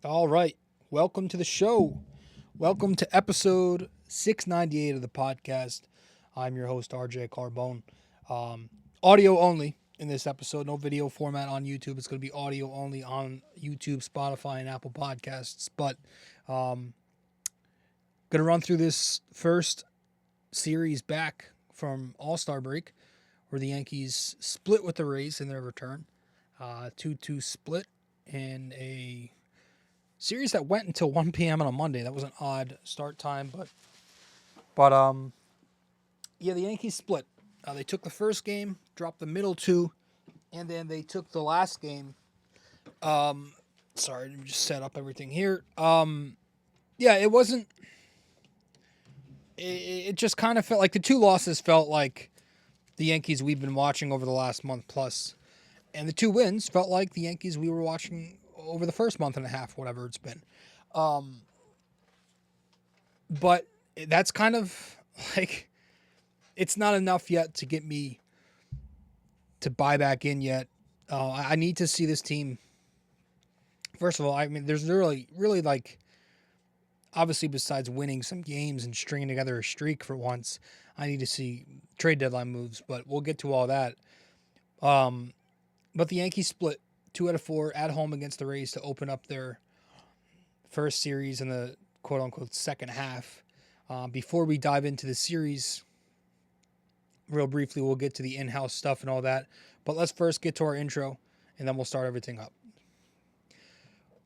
All right. Welcome to the show. Welcome to episode 698 of the podcast. I'm your host, RJ Carbone. Audio only in this episode. No video format on YouTube. It's going to be audio only on YouTube, Spotify, and Apple Podcasts. But going to run through this first series back from All-Star break where the Yankees split with the Rays in their return. 2-2 split in a series that went until 1 p.m. on a Monday. That was an odd start time, but the Yankees split. They took the first game, dropped the middle two, and then they took the last game. Sorry, let me just set up everything here. It wasn't. It just kind of felt like the two losses felt like the Yankees we've been watching over the last month plus, and the two wins felt like the Yankees we were watching over the first month and a half, whatever it's been. But that's kind of like, it's not enough yet to get me to buy back in yet. I need to see this team. First of all, I mean, there's really like, obviously besides winning some games and stringing together a streak for once, I need to see trade deadline moves, but we'll get to all that. But the Yankees split 2 out of 4 at home against the Rays to open up their first series in the quote-unquote second half. Before we dive into the series, real briefly, we'll get to the in-house stuff and all that. But let's first get to our intro, and then we'll start everything up.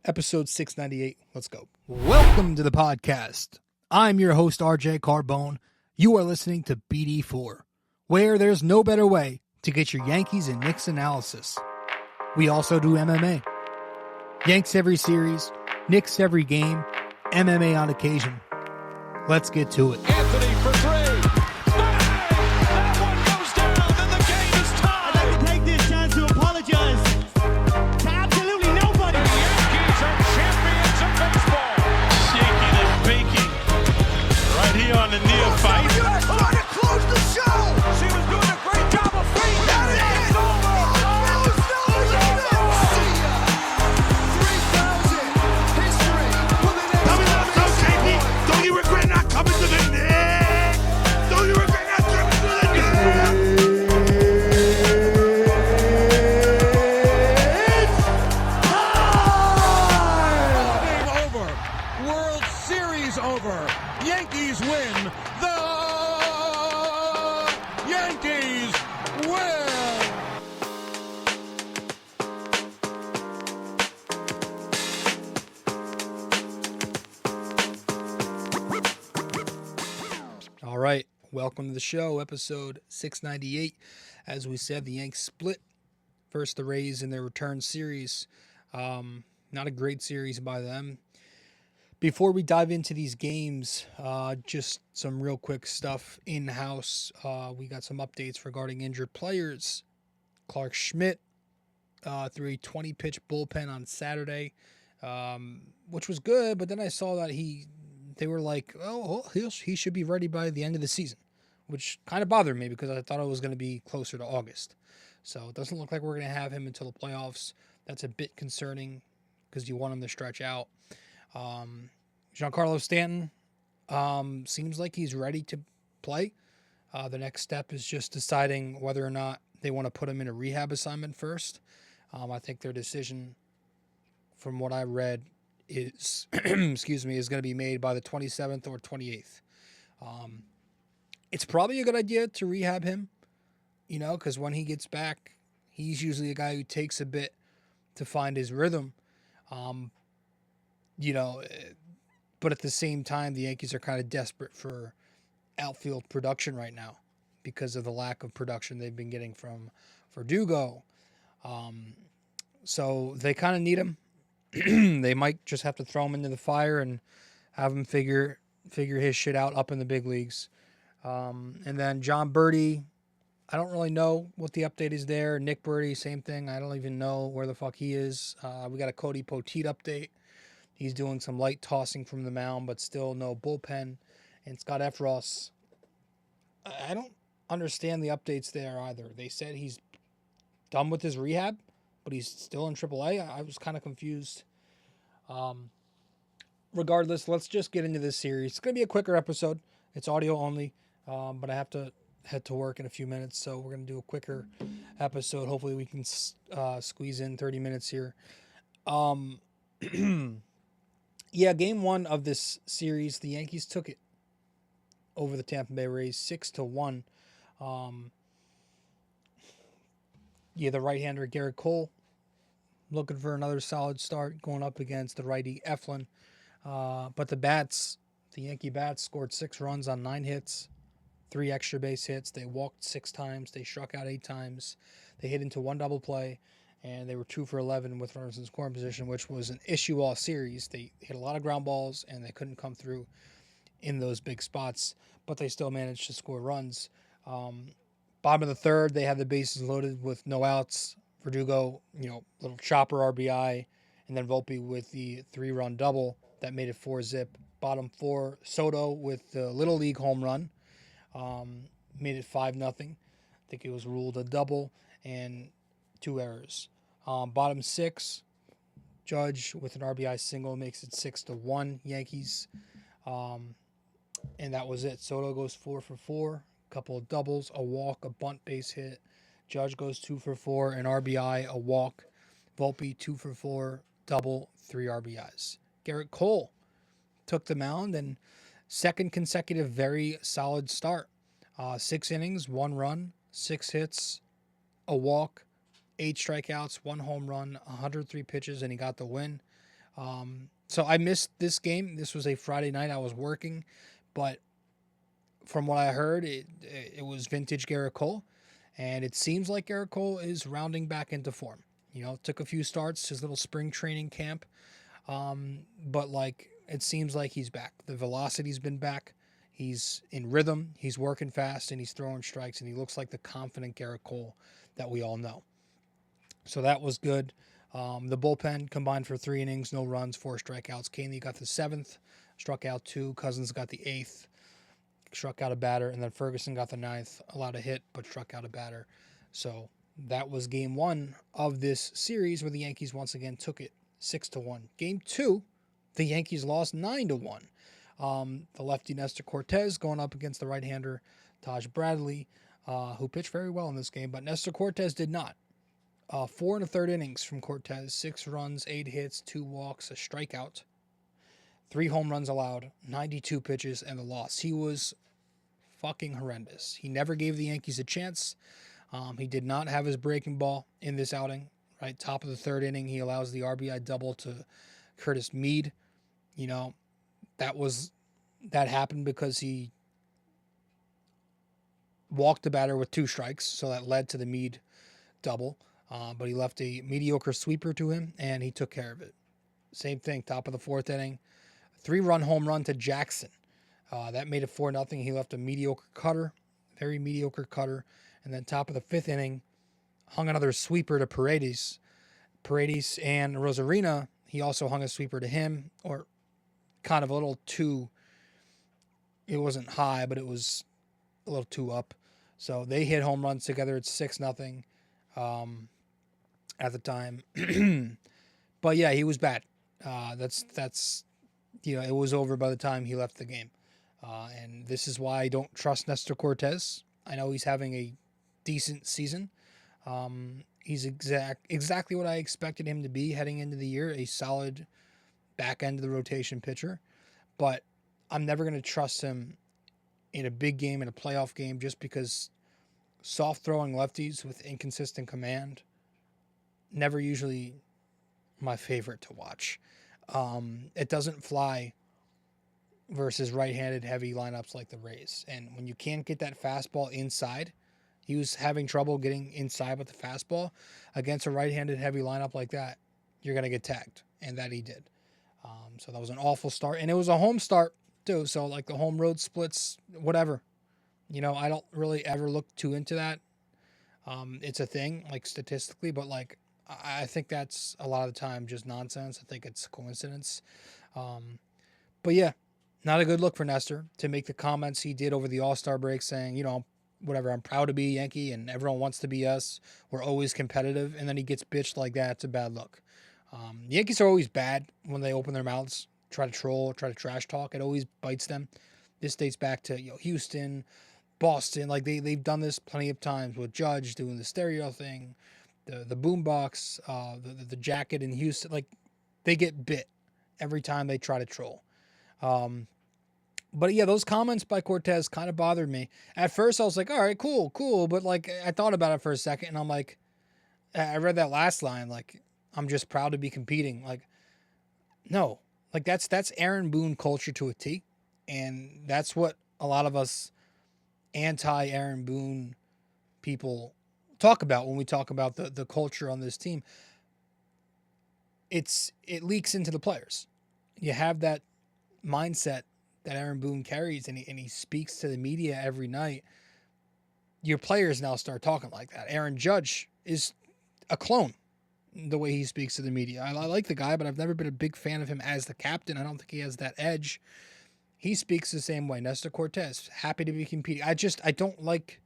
Episode 698, let's go. Welcome to the podcast. I'm your host, RJ Carbone. You are listening to BD4, where there's no better way to get your Yankees and Knicks analysis. We also do MMA. Yanks every series, Knicks every game, MMA on occasion. Let's get to it. Anthony for three. Bang! That one goes down, and the game is tied. I'd like to take this chance to apologize to absolutely nobody. The Yankees are champions of baseball. Shaking and baking right here on the neophyte. You're trying to close the show. She was doing a great job of feeding. That is it. It's over. Don't you regret not coming to the net? Don't you regret not coming to the net? Game over. World Series over. Yankees win. The Yankees win. All right, welcome to the show, episode 698. As we said, the Yanks split versus the Rays in their return series. Not a great series by them. Before we dive into these games, just some real quick stuff in-house. We got some updates regarding injured players. Clark Schmidt threw a 20-pitch bullpen on Saturday, which was good, but then I saw that they were like, he should be ready by the end of the season, which kind of bothered me because I thought it was going to be closer to August. So it doesn't look like we're going to have him until the playoffs. That's a bit concerning because you want him to stretch out. Giancarlo Stanton seems like he's ready to play. The next step is just deciding whether or not they want to put him in a rehab assignment first. I think their decision, from what I read, is is going to be made by the 27th or 28th. It's probably a good idea to rehab him, because when he gets back, he's usually a guy who takes a bit to find his rhythm. But at the same time, the Yankees are kind of desperate for outfield production right now because of the lack of production they've been getting from Verdugo. So they kind of need him. They might just have to throw him into the fire and have him figure his shit out up in the big leagues. And then John Birdie, I don't really know what the update is there. Nick Birdie, same thing. I don't even know where the fuck he is. We got a Cody Poteet update. He's doing some light tossing from the mound, but still no bullpen. And Scott Efros, I don't understand the updates there either. They said he's done with his rehab, but he's still in AAA. I was kind of confused Regardless, let's just get into this series. It's going to be a quicker episode. It's audio only, but I have to head to work in a few minutes, so we're going to do a quicker episode. Hopefully we can squeeze in 30 minutes here. Yeah, game one of this series, the Yankees took it over the Tampa Bay Rays 6-1. The right-hander Garrett Cole looking for another solid start going up against the righty Eflin. But the Yankee bats scored 6 runs on 9 hits, 3 extra base hits. They walked 6 times. They struck out 8 times. They hit into 1 double play, and they were 2 for 11 with runners in scoring position, which was an issue all series. They hit a lot of ground balls, and they couldn't come through in those big spots, but they still managed to score runs. Bottom of the third, they had the bases loaded with no outs. Verdugo, little chopper RBI, and then Volpe with the 3-run double that made it 4-zip. Bottom 4, Soto with the Little League home run, made it 5-0. I think it was ruled a double and 2 errors. Bottom 6, Judge with an RBI single makes it 6-1 Yankees. And that was it. Soto goes 4 for 4, a couple of doubles, a walk, a bunt base hit. Judge goes 2 for 4, an RBI, a walk. Volpe 2 for 4, double, 3 RBIs. Garrett Cole took the mound and second consecutive very solid start. 6 innings, 1 run, 6 hits, a walk, 8 strikeouts, 1 home run, 103 pitches, and he got the win. So I missed this game. This was a Friday night. I was working, but from what I heard, it was vintage Garrett Cole, and it seems like Garrett Cole is rounding back into form. Took a few starts, his little spring training camp, but it seems like he's back. The velocity's been back. He's in rhythm. He's working fast, and he's throwing strikes, and he looks like the confident Garrett Cole that we all know. So that was good. The bullpen combined for 3 innings, no runs, 4 strikeouts. Kahnle got the 7th, struck out 2. Cousins got the 8th, struck out a batter. And then Ferguson got the 9th, allowed a hit, but struck out a batter. So that was game 1 of this series where the Yankees once again took it 6-1. Game 2, the Yankees lost 9-1. The lefty Nestor Cortez going up against the right-hander Taj Bradley, who pitched very well in this game, but Nestor Cortez did not. 4 1/3 innings from Cortez, 6 runs, 8 hits, 2 walks, a strikeout, 3 home runs allowed, 92 pitches, and the loss. He was fucking horrendous. He never gave the Yankees a chance. He did not have his breaking ball in this outing. Right, top of the 3rd inning, he allows the RBI double to Curtis Mead. That happened because he walked the batter with 2 strikes, so that led to the Mead double. But he left a mediocre sweeper to him, and he took care of it. Same thing, top of the 4th inning. 3-run home run to Jackson. That made it 4-0. He left a mediocre cutter, very mediocre cutter. And then top of the 5th inning, hung another sweeper to Paredes. Paredes and Rosarina, he also hung a sweeper to him, or kind of a little too, it wasn't high, but it was a little too up. So they hit home runs together. It's 6-0. At the time. But yeah, he was bad. That's it was over by the time he left the game. And this is why I don't trust Nestor Cortez. I know he's having a decent season. He's exactly what I expected him to be heading into the year, a solid back end of the rotation pitcher. But I'm never going to trust him in a big game, in a playoff game, just because soft throwing lefties with inconsistent command, never usually my favorite to watch. It doesn't fly versus right-handed heavy lineups like the Rays. And when you can't get that fastball inside, he was having trouble getting inside with the fastball. Against a right-handed heavy lineup like that, you're going to get tagged. And that he did. So that was an awful start. And it was a home start, too. So, the home road splits, whatever. I don't really ever look too into that. It's a thing, statistically, but, I think that's a lot of the time just nonsense. I think it's coincidence. But, yeah, not a good look for Nestor to make the comments he did over the All-Star break saying, whatever, I'm proud to be a Yankee and everyone wants to be us. We're always competitive. And then he gets bitched like that. It's a bad look. The Yankees are always bad when they open their mouths, try to troll, try to trash talk. It always bites them. This dates back to Houston, Boston. Like they've done this plenty of times with Judge doing the stereo thing, the boombox, the jacket in Houston. Like they get bit every time they try to troll. But yeah, those comments by Cortez kind of bothered me. At first, I was like, all right, cool. But like, I thought about it for a second, and I'm like, I read that last line, like, I'm just proud to be competing. Like, no, like that's Aaron Boone culture to a T, and that's what a lot of us anti Aaron Boone people talk about when we talk about the culture on this team. It leaks into the players. You have that mindset that Aaron Boone carries, and he speaks to the media every night. Your players now start talking like that. Aaron Judge is a clone the way he speaks to the media. I like the guy, but I've never been a big fan of him as the captain. I don't think he has that edge. He speaks the same way. Nestor Cortez, happy to be competing. I don't like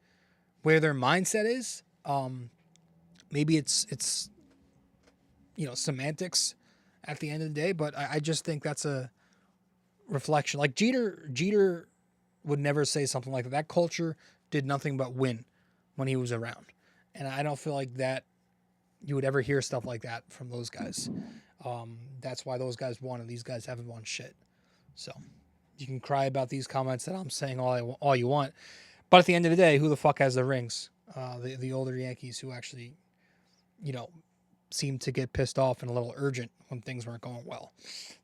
where their mindset is. Maybe it's semantics at the end of the day, but I just think that's a reflection. Like Jeter would never say something like that. That culture did nothing but win when he was around. And I don't feel like that you would ever hear stuff like that from those guys. That's why those guys won, and these guys haven't won shit. So you can cry about these comments that I'm saying all you want, but at the end of the day, who the fuck has the rings? The older Yankees who actually, seem to get pissed off and a little urgent when things weren't going well.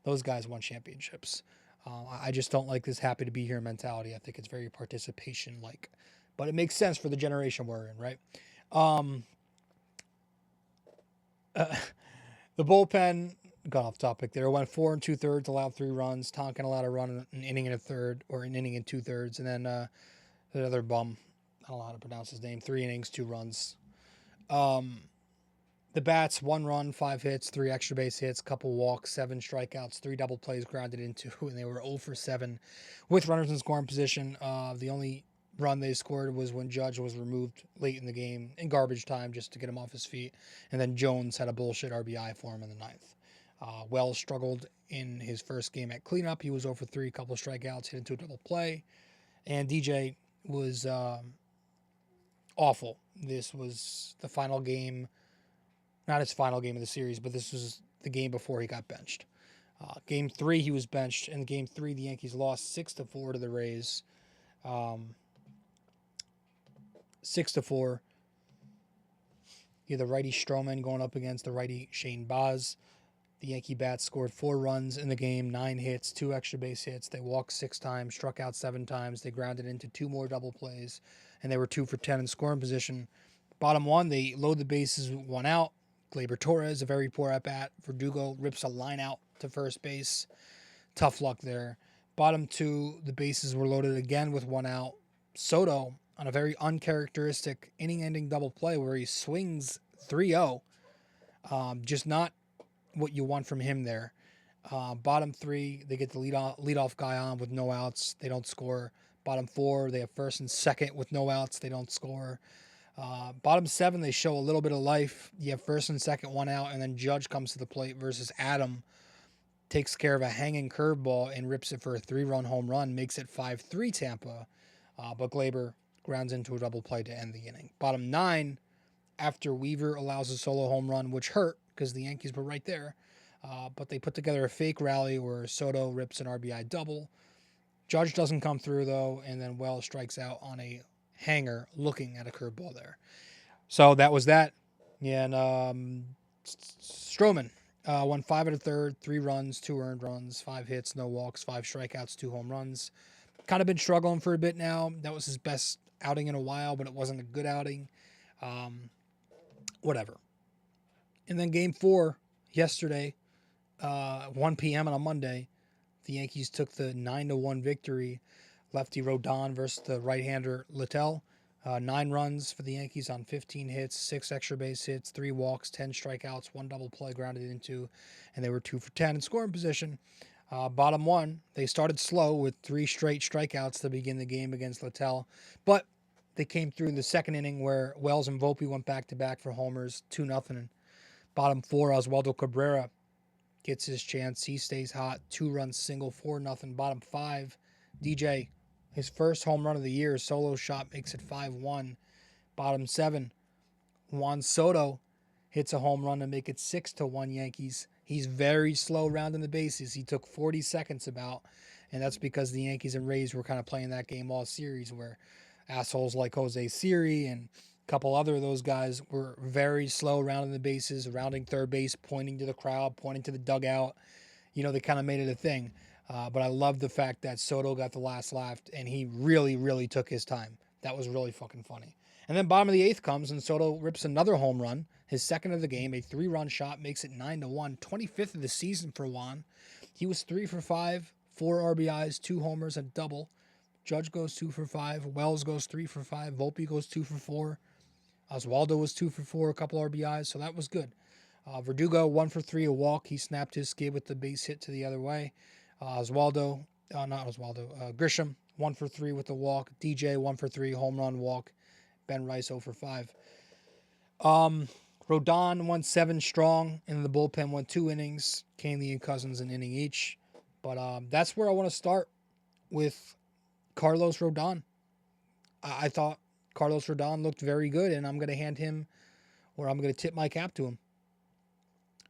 Those guys won championships. I just don't like this happy to be here mentality. I think it's very participation-like, but it makes sense for the generation we're in, right? The bullpen got off topic there. Went 4 2/3, allowed 3 runs. Tonkin allowed a run an inning and a third, or an inning and 2/3, and then another bum. I don't know how to pronounce his name. 3 innings, 2 runs. The bats, 1 run, 5 hits, 3 extra base hits, couple walks, 7 strikeouts, 3 double plays grounded into, and they were 0 for 7 with runners in scoring position. The only run they scored was when Judge was removed late in the game in garbage time just to get him off his feet, and then Jones had a bullshit RBI for him in the 9th. Wells struggled in his first game at cleanup. He was 0 for 3, couple strikeouts, hit into a double play, and DJ was awful. This was the final game. Not his final game of the series, but this was the game before he got benched. Game 3, he was benched. In Game 3, the Yankees lost 6-4 to the Rays. 6-4. You had the righty Stroman going up against the righty Shane Baz. The Yankee bats scored 4 runs in the game, 9 hits, 2 extra base hits. They walked 6 times, struck out 7 times. They grounded into 2 more double plays, and they were 2 for 10 in scoring position. Bottom 1, they load the bases with 1 out. Gleyber Torres, a very poor at-bat. Verdugo rips a line out to first base. Tough luck there. Bottom 2, the bases were loaded again with 1 out. Soto on a very uncharacteristic inning-ending double play where he swings 3-0. Just not what you want from him there. Bottom 3, they get the leadoff guy on with no outs. They don't score. Bottom 4, they have first and second with no outs. They don't score. Bottom 7, they show a little bit of life. You have first and second, 1 out, and then Judge comes to the plate versus Adam. Takes care of a hanging curveball and rips it for a 3-run home run. Makes it 5-3 Tampa. But Gleyber grounds into a double play to end the inning. Bottom 9, after Weaver allows a solo home run, which hurt because the Yankees were right there. But they put together a fake rally where Soto rips an RBI double. Judge doesn't come through, though, and then Wells strikes out on a hanger looking at a curveball there. So that was that. Yeah, and Stroman won 5 1/3, 3 runs, 2 earned runs, 5 hits, no walks, 5 strikeouts, 2 home runs. Kind of been struggling for a bit now. That was his best outing in a while, but it wasn't a good outing. Whatever. And then Game 4 yesterday, 1 p.m. on a Monday, the Yankees took the 9-1 victory. Lefty Rodon versus the right-hander Littell. 9 runs for the Yankees on 15 hits, 6 extra base hits, 3 walks, 10 strikeouts, 1 double play grounded into, and they were 2 for 10 in scoring position. Bottom 1, they started slow with 3 straight strikeouts to begin the game against Littell, but they came through in the second inning where Wells and Volpe went back-to-back for homers, 2-0. Bottom 4, Oswaldo Cabrera gets his chance. He stays hot. 2-run single, 4-0. Bottom 5, DJ, his first home run of the year. Solo shot makes it 5-1. Bottom 7, Juan Soto hits a home run to make it 6-1 Yankees. He's very slow rounding the bases. He took 40 seconds about, and that's because the Yankees and Rays were kind of playing that game all series where assholes like Jose Siri and a couple other of those guys were very slow rounding the bases, rounding third base, pointing to the crowd, pointing to the dugout. They kind of made it a thing. But I love the fact that Soto got the last laugh, and he really, really took his time. That was really fucking funny. And then bottom of the 8th comes, and Soto rips another home run, his second of the game, a 3-run shot, makes it 9-1, 25th of the season for Juan. He was 3 for 5, 4 RBIs, 2 homers, a double. Judge goes 2 for 5, Wells goes 3 for 5, Volpe goes 2 for 4, Oswaldo was 2 for 4, a couple RBIs, so that was good. Verdugo 1 for 3, a walk. He snapped his skid with the base hit to the other way. Grisham 1 for 3 with the walk. DJ 1 for 3, home run, walk. Ben Rice 0 for 5. Rodon went 7 strong, and the bullpen went 2 innings. Kahnle and Cousins an inning each. But that's where I want to start with Carlos Rodon. I thought Carlos Rodon looked very good, and I'm going to tip my cap to him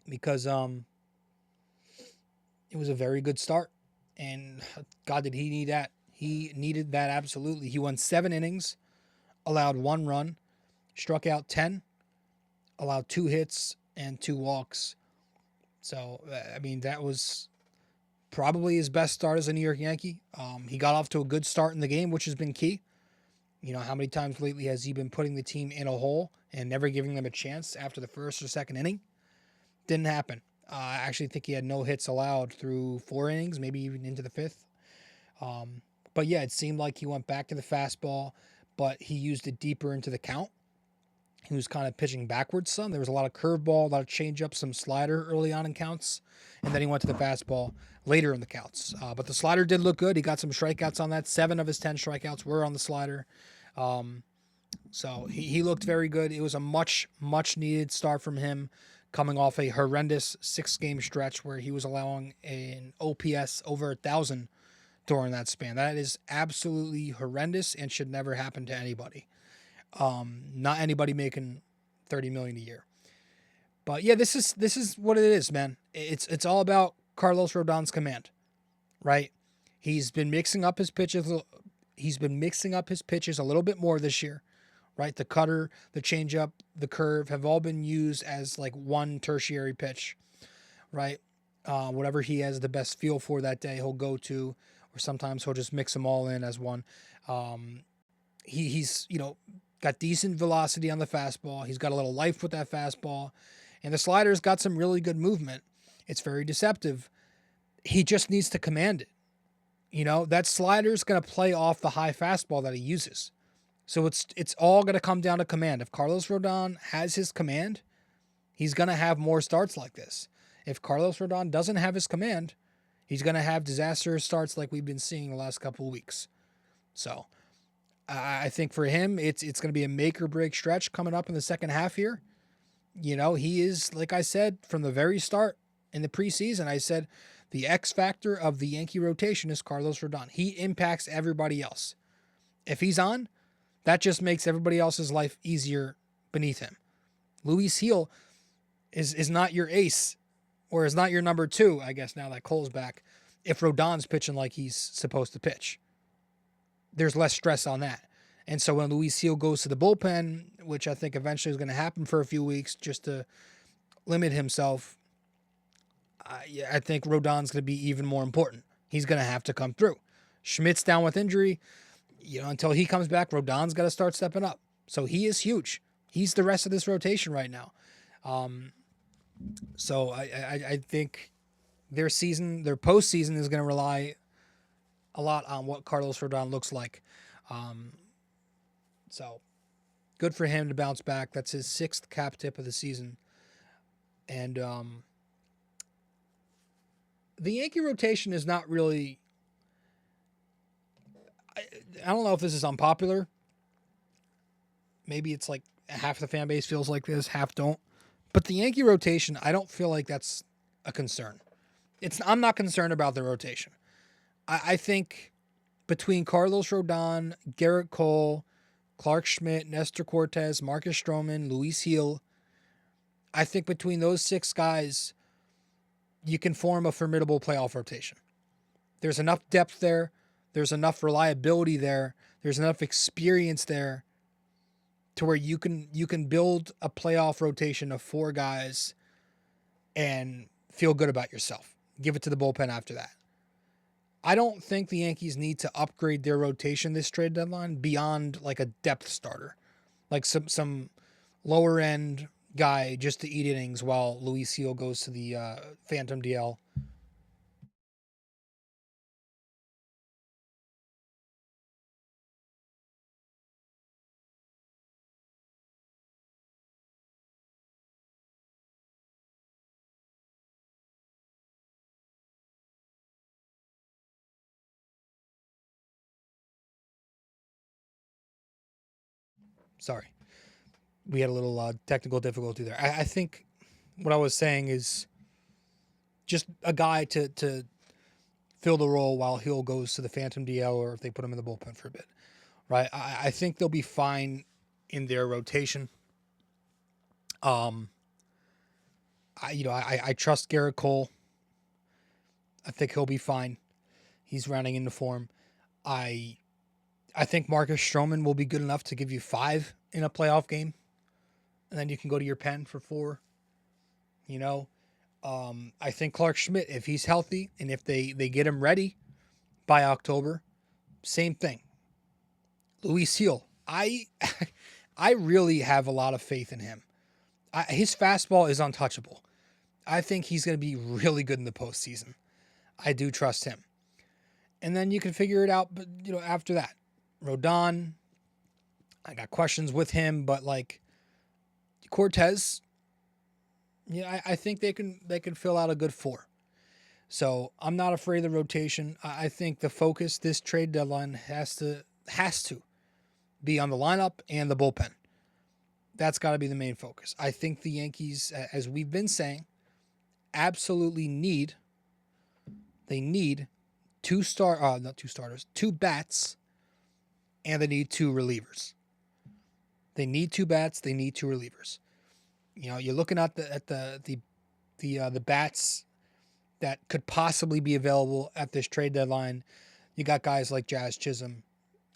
because it was a very good start, and God, did he need that. He needed that absolutely. He won 7 innings, allowed 1 run, struck out 10, allowed 2 hits and 2 walks. So, that was probably his best start as a New York Yankee. He got off to a good start in the game, which has been key. How many times lately has he been putting the team in a hole and never giving them a chance after the first or second inning? Didn't happen. I actually think he had no hits allowed through 4 innings, maybe even into the 5th. But yeah, it seemed like he went back to the fastball, but he used it deeper into the count. He was kind of pitching backwards some. There was a lot of curveball, a lot of changeup, some slider early on in counts, and then he went to the fastball later in the counts. But the slider did look good. He got some strikeouts on that. 7 of his 10 strikeouts were on the slider. So he looked very good. It was a much, much needed start from him, coming off a horrendous 6-game stretch where he was allowing an OPS over 1,000 during that span. That is absolutely horrendous and should never happen to anybody. Not anybody making $30 million a year. But yeah, this is what it is, man. It's all about Carlos Rodon's command, right? He's been mixing up his pitches. He's been mixing up his pitches a little bit more this year, right? The cutter, the changeup, the curve have all been used as like one tertiary pitch, right? Whatever he has the best feel for that day, he'll go to, or sometimes he'll just mix them all in as one. He's got decent velocity on the fastball. He's got a little life with that fastball, and the slider's got some really good movement. It's very deceptive. He just needs to command it. That slider's going to play off the high fastball that he uses. So it's all going to come down to command. If Carlos Rodon has his command, he's going to have more starts like this. If Carlos Rodon doesn't have his command, he's going to have disastrous starts like we've been seeing the last couple of weeks. So I think for him, it's going to be a make or break stretch coming up in the second half here. He is, like I said, from the very start in the preseason, I said the X-Factor of the Yankee rotation is Carlos Rodon. He impacts everybody else. If he's on, that just makes everybody else's life easier beneath him. Luis Gil is not your ace, or is not your number 2, I guess, now that Cole's back, if Rodon's pitching like he's supposed to pitch. There's less stress on that. And so when Luis Gil goes to the bullpen, which I think eventually is going to happen for a few weeks just to limit himself, I think Rodon's going to be even more important. He's going to have to come through. Schmidt's down with injury. Until he comes back, Rodon's got to start stepping up. So he is huge. He's the rest of this rotation right now. So I think their postseason is going to rely a lot on what Carlos Rodon looks like. So good for him to bounce back. That's his 6th cap tip of the season. And the Yankee rotation is not really... I don't know if this is unpopular. Maybe it's like half the fan base feels like this, half don't. But the Yankee rotation, I don't feel like that's a concern. I'm not concerned about the rotation. I think between Carlos Rodon, Garrett Cole, Clark Schmidt, Nestor Cortez, Marcus Stroman, Luis Gil, I think between those 6 guys, you can form a formidable playoff rotation. There's enough depth there. There's enough reliability there. There's enough experience there to where you can build a playoff rotation of 4 guys and feel good about yourself. Give it to the bullpen after that. I don't think the Yankees need to upgrade their rotation this trade deadline beyond like a depth starter, like some lower end guy just to eat innings while Luis Gil goes to the Phantom DL. Sorry. We had a little technical difficulty there. I think what I was saying is just a guy to fill the role while Hill goes to the Phantom DL or if they put him in the bullpen for a bit, right? I think they'll be fine in their rotation. I trust Garrett Cole. I think he'll be fine. He's rounding into form. I think Marcus Stroman will be good enough to give you 5 in a playoff game. And then you can go to your pen for 4. I think Clark Schmidt, if he's healthy and if they get him ready by October, same thing. Luis Gil, I really have a lot of faith in him. His fastball is untouchable. I think he's going to be really good in the postseason. I do trust him. And then you can figure it out, but after that, Rodon, I got questions with him, but like Cortez, I think they can fill out a good 4. So I'm not afraid of the rotation. I think the focus this trade deadline has to be on the lineup and the bullpen. That's got to be the main focus. I think the Yankees, as we've been saying, absolutely need 2 bats, and they need 2 relievers. They need 2 bats. They need 2 relievers. You're looking at the bats that could possibly be available at this trade deadline. You got guys like Jazz Chisholm,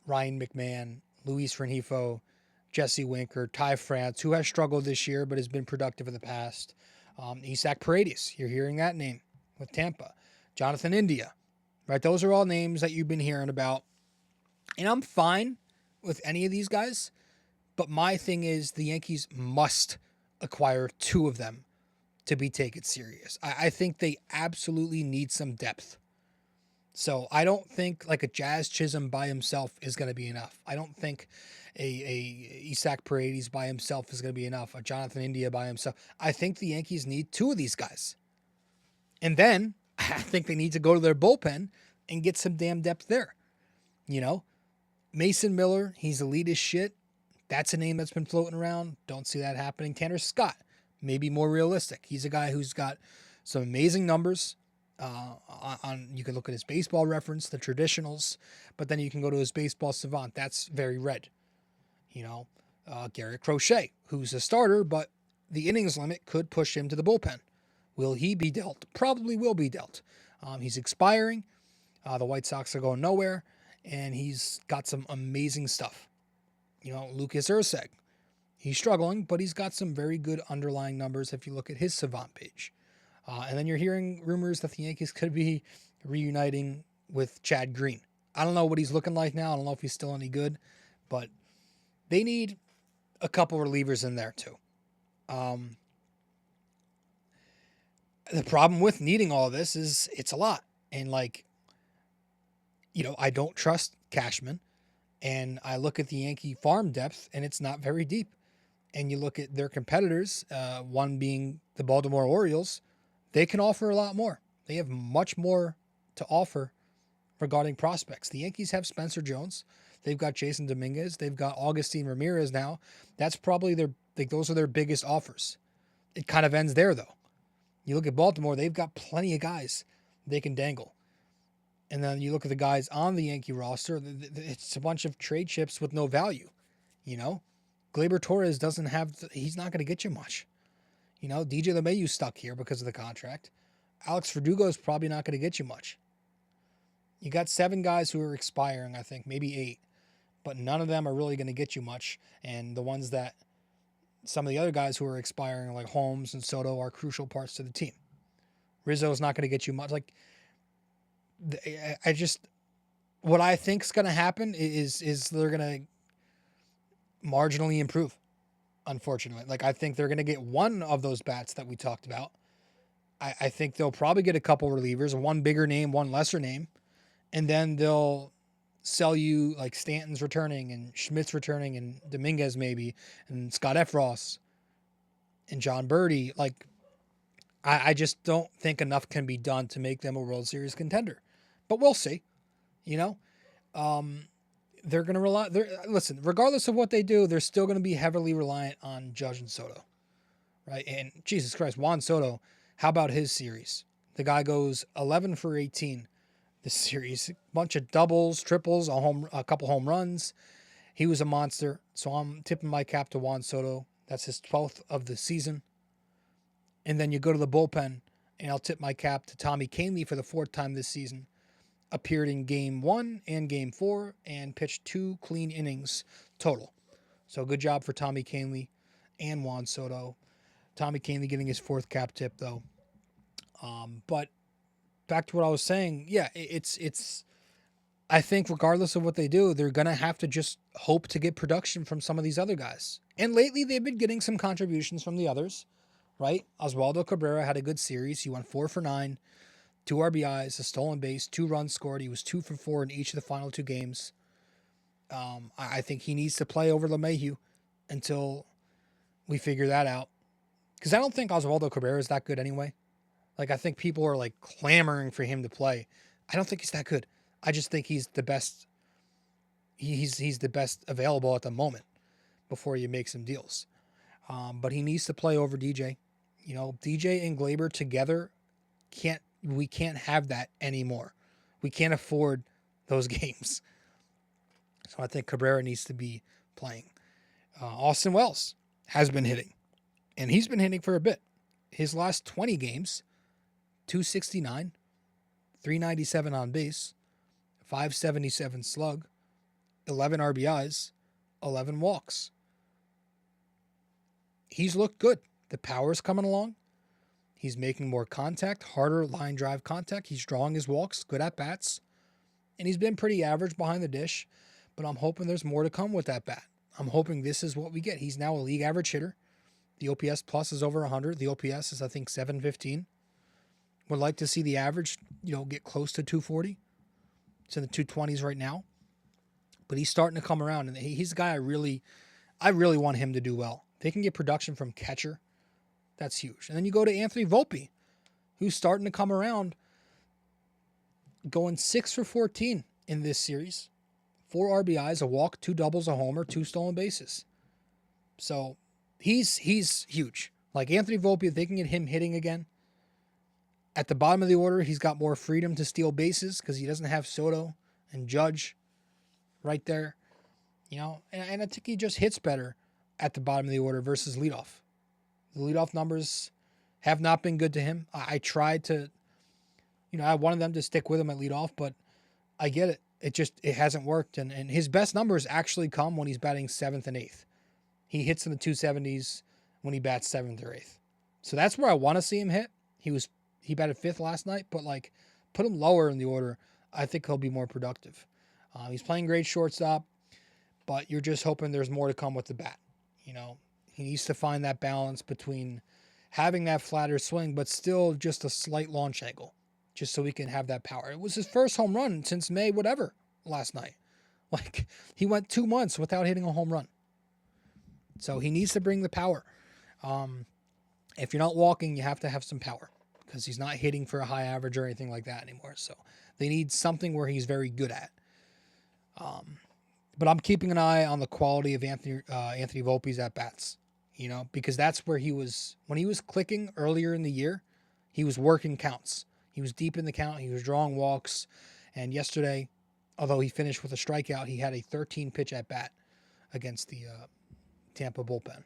Ryan McMahon, Luis Rengifo, Jesse Winker, Ty France, who has struggled this year but has been productive in the past. Isaac Paredes, you're hearing that name with Tampa. Jonathan India, right? Those are all names that you've been hearing about. And I'm fine with any of these guys, but my thing is the Yankees must acquire 2 of them to be taken serious. I think they absolutely need some depth. So I don't think like a Jazz Chisholm by himself is going to be enough. I don't think a Isaac Paredes by himself is going to be enough. A Jonathan India by himself. I think the Yankees need 2 of these guys. And then I think they need to go to their bullpen and get some damn depth there. Mason Miller, he's elite as shit. That's a name that's been floating around. Don't see that happening. Tanner Scott, maybe more realistic. He's a guy who's got some amazing numbers. You can look at his baseball reference, the traditionals, but then you can go to his baseball savant. That's very red. Garrett Crochet, who's a starter, but the innings limit could push him to the bullpen. Will he be dealt? Probably will be dealt. He's expiring. The White Sox are going nowhere, and he's got some amazing stuff. Lucas Urseg, he's struggling, but he's got some very good underlying numbers if you look at his savant page. And then you're hearing rumors that the Yankees could be reuniting with Chad Green. I don't know what he's looking like now. I don't know if he's still any good, but they need a couple relievers in there too. The problem with needing all of this is it's a lot. And I don't trust Cashman. And I look at the Yankee farm depth, and it's not very deep. And you look at their competitors, one being the Baltimore Orioles, they can offer a lot more. They have much more to offer regarding prospects. The Yankees have Spencer Jones. They've got Jason Dominguez. They've got Augustine Ramirez now. That's probably those are their biggest offers. it kind of ends there, though. You look at Baltimore, they've got plenty of guys they can dangle. And then you look at the guys on the Yankee roster, it's a bunch of trade chips with no value, you know? Gleyber Torres doesn't have, he's not going to get you much. You know, DJ LeMahieu's stuck here because of the contract. Alex Verdugo is probably not going to get you much. You got 7 guys who are expiring, I think, maybe 8. But none of them are really going to get you much. And the ones that, some of the other guys who are expiring, like Holmes and Soto, are crucial parts to the team. Rizzo's not going to get you much. Like, what I think is going to happen is they're going to marginally improve, unfortunately. Like, I think they're going to get one of those bats that we talked about. I think they'll probably get a couple relievers, one bigger name, one lesser name, and then they'll sell you like Stanton's returning and Schmidt's returning and Dominguez maybe and Scott Efros and John Birdie. Like, I just don't think enough can be done to make them a World Series contender. But we'll see. You know, they're going to rely. Listen, regardless of what they do, they're still going to be heavily reliant on Judge and Soto, right? And Jesus Christ, Juan Soto, how about his series? The guy goes 11 for 18 this series. Bunch of doubles, triples, a couple home runs. He was a monster. So I'm tipping my cap to Juan Soto. That's his 12th of the season. And then you go to the bullpen, and I'll tip my cap to Tommy Kahnle for the 4th time this season. Appeared in Game 1 and Game 4 and pitched 2 clean innings total. So good job for Tommy Kahnle and Juan Soto. Tommy Kahnle getting his 4th cap tip, though. But back to what I was saying, yeah, it's. I think regardless of what they do, they're going to have to just hope to get production from some of these other guys. And lately, they've been getting some contributions from the others, right? Oswaldo Cabrera had a good series. He went 4 for 9, 2 RBIs, a stolen base, 2 runs scored. He was 2 for 4 in each of the final 2 games. I think he needs to play over LeMahieu until we figure that out. Because I don't think Oswaldo Cabrera is that good anyway. Like, I think people are, like, clamoring for him to play. I don't think he's that good. I just think he's the best. He's the best available at the moment before you make some deals. But he needs to play over DJ. You know, DJ and Gleyber together, we can't have that anymore. We can't afford those games. So I think Cabrera needs to be playing. Austin Wells has been hitting. And he's been hitting for a bit. His last 20 games, 269, 397 on base, 577 slug, 11 RBIs, 11 walks. He's looked good. The power's coming along. He's making more contact, harder line drive contact. He's drawing his walks, good at bats. And he's been pretty average behind the dish, but I'm hoping there's more to come with that bat. I'm hoping this is what we get. He's now a league average hitter. The OPS plus is over 100. The OPS is, I think, 715. Would like to see the average, get close to 240. It's in the 220s right now. But he's starting to come around, and he's a guy I really want him to do well. If they can get production from catcher, that's huge. And then you go to Anthony Volpe, who's starting to come around, going 6 for 14 in this series. 4 RBIs, a walk, 2 doubles, a homer, 2 stolen bases. So he's huge. Like Anthony Volpe, if they can get him hitting again, at the bottom of the order, he's got more freedom to steal bases because he doesn't have Soto and Judge right there. And I think he just hits better at the bottom of the order versus leadoff. The leadoff numbers have not been good to him. I tried to, I wanted them to stick with him at leadoff, but I get it. It hasn't worked. And his best numbers actually come when he's batting 7th and 8th. He hits in the 270s when he bats 7th or 8th. So that's where I want to see him hit. He batted 5th last night, but put him lower in the order. I think he'll be more productive. He's playing great shortstop, but you're just hoping there's more to come with the bat. He needs to find that balance between having that flatter swing, but still just a slight launch angle, just so he can have that power. It was his first home run since May, whatever, last night. He went 2 months without hitting a home run. So he needs to bring the power. If you're not walking, you have to have some power because he's not hitting for a high average or anything like that anymore. So they need something where he's very good at. But I'm keeping an eye on the quality of Anthony Volpe's at-bats because that's where he was, when he was clicking earlier in the year, he was working counts. He was deep in the count. He was drawing walks. And yesterday, although he finished with a strikeout, he had a 13-pitch at-bat against the Tampa bullpen.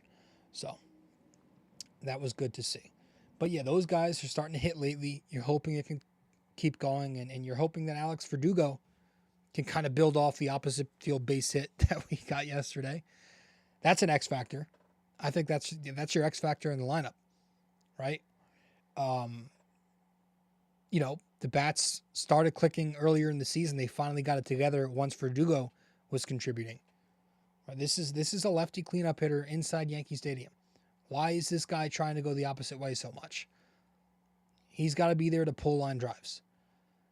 So that was good to see. But yeah, those guys are starting to hit lately. You're hoping it can keep going, and you're hoping that Alex Verdugo can kind of build off the opposite field base hit that we got yesterday. That's an X factor. I think that's your X factor in the lineup, right? The bats started clicking earlier in the season. They finally got it together once Verdugo was contributing. Right? This is a lefty cleanup hitter inside Yankee Stadium. Why is this guy trying to go the opposite way so much? He's got to be there to pull line drives.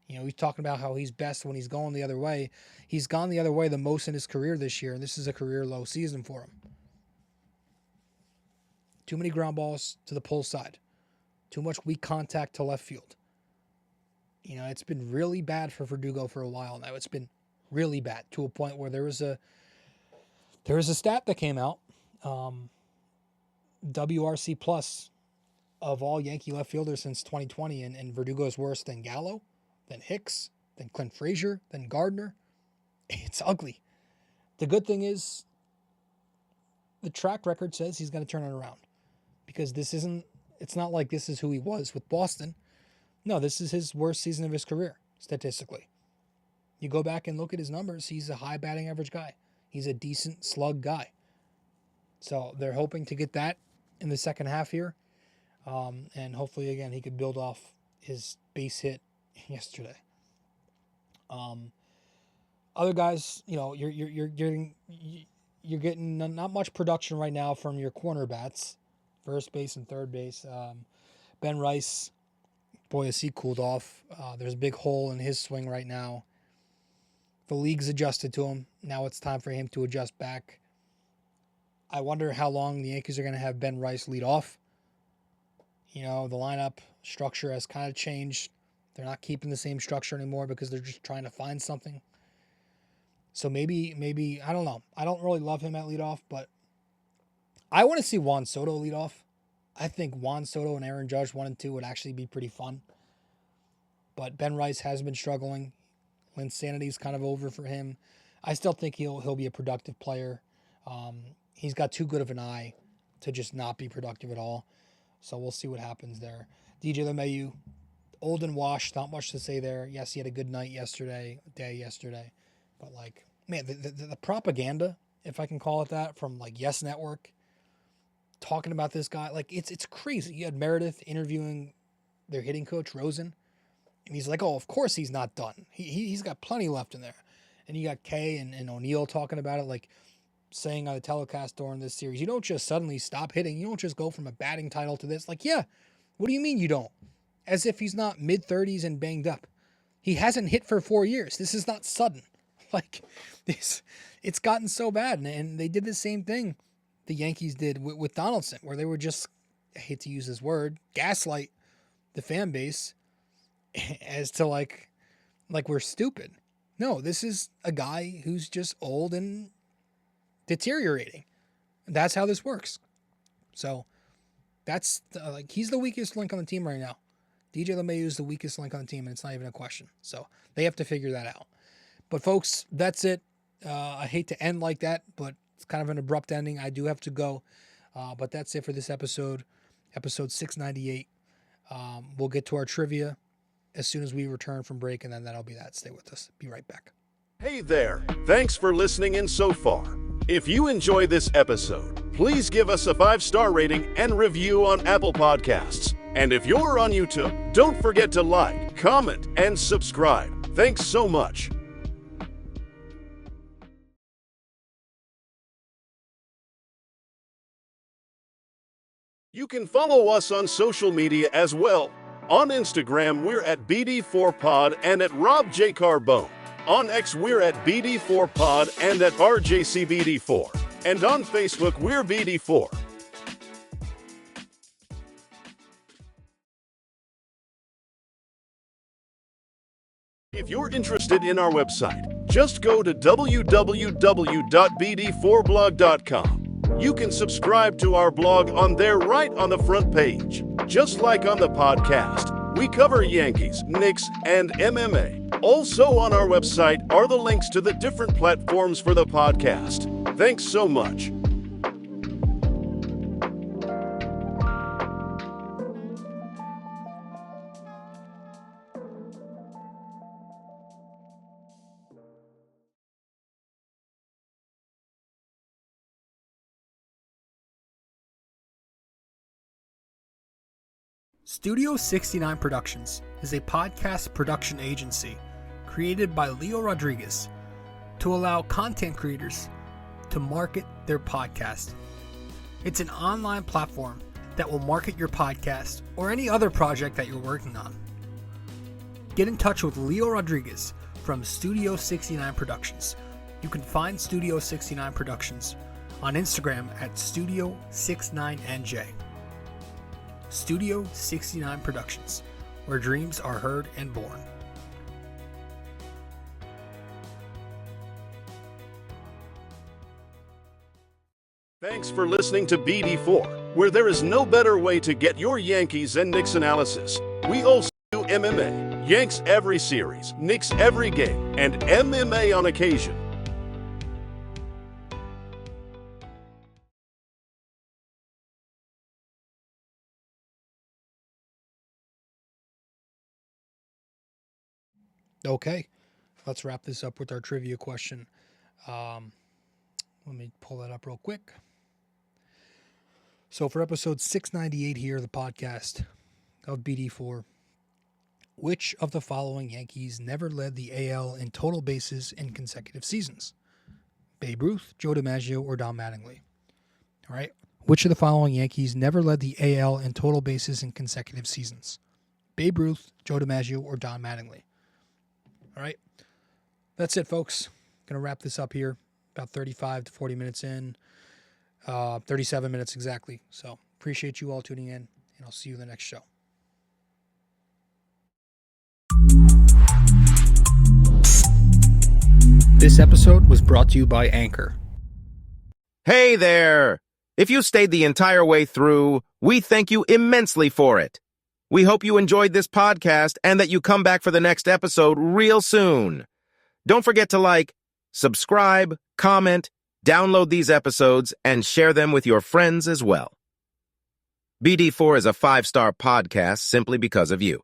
He's talking about how he's best when he's going the other way. He's gone the other way the most in his career this year, and this is a career low season for him. Too many ground balls to the pull side. Too much weak contact to left field. It's been really bad for Verdugo for a while now. It's been really bad to a point where there was a stat that came out, WRC plus of all Yankee left fielders since 2020, and Verdugo is worse than Gallo, than Hicks, than Clint Frazier, than Gardner. It's ugly. The good thing is the track record says he's going to turn it around, because it's not like this is who he was with Boston. No, this is his worst season of his career, statistically. You go back and look at his numbers, he's a high batting average guy. He's a decent slug guy. So they're hoping to get that in the second half here. And hopefully, again, he could build off his base hit yesterday. Other guys, you're getting not much production right now from your corner bats, first base and third base. Ben Rice, boy, has he cooled off. There's a big hole in his swing right now. The league's adjusted to him. Now it's time for him to adjust back. I wonder how long the Yankees are going to have Ben Rice lead off. The lineup structure has kind of changed. They're not keeping the same structure anymore because they're just trying to find something. So maybe, I don't know. I don't really love him at leadoff, but I want to see Juan Soto lead off. I think Juan Soto and Aaron Judge 1 and 2 would actually be pretty fun. But Ben Rice has been struggling. Linsanity's kind of over for him. I still think he'll be a productive player. He's got too good of an eye to just not be productive at all. So we'll see what happens there. DJ LeMahieu, old and washed, not much to say there. Yes, he had a good night yesterday. But man, the propaganda, if I can call it that, from Yes Network, talking about this guy, it's crazy. You had Meredith interviewing their hitting coach, Rosen, and he's like, oh, of course he's not done. He's got plenty left in there. And you got Kay and O'Neill talking about it, saying on the telecast during this series, you don't just suddenly stop hitting. You don't just go from a batting title to this. Yeah, what do you mean you don't? As if he's not mid-30s and banged up. He hasn't hit for 4 years. This is not sudden. It's gotten so bad. And they did the same thing the Yankees did with Donaldson, where they were just, I hate to use this word, gaslight the fan base as to we're stupid. No, this is a guy who's just old and deteriorating. That's how this works. So that's he's the weakest link on the team right now. DJ LeMahieu is the weakest link on the team, and it's not even a question. So they have to figure that out. But folks, that's it. I hate to end like that, but it's kind of an abrupt ending. I do have to go. But that's it for this episode 698. We'll get to our trivia as soon as we return from break, and then that'll be that. Stay with us. Be right back. Hey there. Thanks for listening in so far. If you enjoy this episode, please give us a 5-star rating and review on Apple Podcasts. And if you're on YouTube, don't forget to like, comment, and subscribe. Thanks so much. You can follow us on social media as well. On Instagram, we're at BD4Pod and at Rob J. Carbone. On X, we're at BD4Pod and at RJCBD4. And on Facebook, we're BD4. If you're interested in our website, just go to www.bd4blog.com. You can subscribe to our blog on there right on the front page. Just like on the podcast, we cover Yankees, Knicks, and MMA. Also on our website are the links to the different platforms for the podcast. Thanks so much. Studio 69 Productions is a podcast production agency created by Leo Rodriguez to allow content creators to market their podcast. It's an online platform that will market your podcast or any other project that you're working on. Get in touch with Leo Rodriguez from Studio 69 Productions. You can find Studio 69 Productions on Instagram at Studio69NJ. Studio 69 Productions, where dreams are heard and born. Thanks for listening to BD4, where there is no better way to get your Yankees and Knicks analysis. We also do MMA, Yanks every series, Knicks every game, and MMA on occasion. Okay, let's wrap this up with our trivia question. Let me pull that up real quick. So for episode 698 here of the podcast of BD4, which of the following Yankees never led the AL in total bases in consecutive seasons? Babe Ruth, Joe DiMaggio, or Don Mattingly? All right. Which of the following Yankees never led the AL in total bases in consecutive seasons? Babe Ruth, Joe DiMaggio, or Don Mattingly? All right. That's it, folks. Going to wrap this up here. About 35 to 40 minutes in. 37 minutes exactly. So appreciate you all tuning in, and I'll see you in the next show. This episode was brought to you by Anchor. Hey there! If you stayed the entire way through, we thank you immensely for it. We hope you enjoyed this podcast and that you come back for the next episode real soon. Don't forget to like, subscribe, comment, download these episodes, and share them with your friends as well. BD4 is a 5-star podcast simply because of you,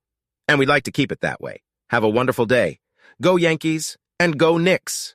and we'd like to keep it that way. Have a wonderful day. Go Yankees, and go Knicks!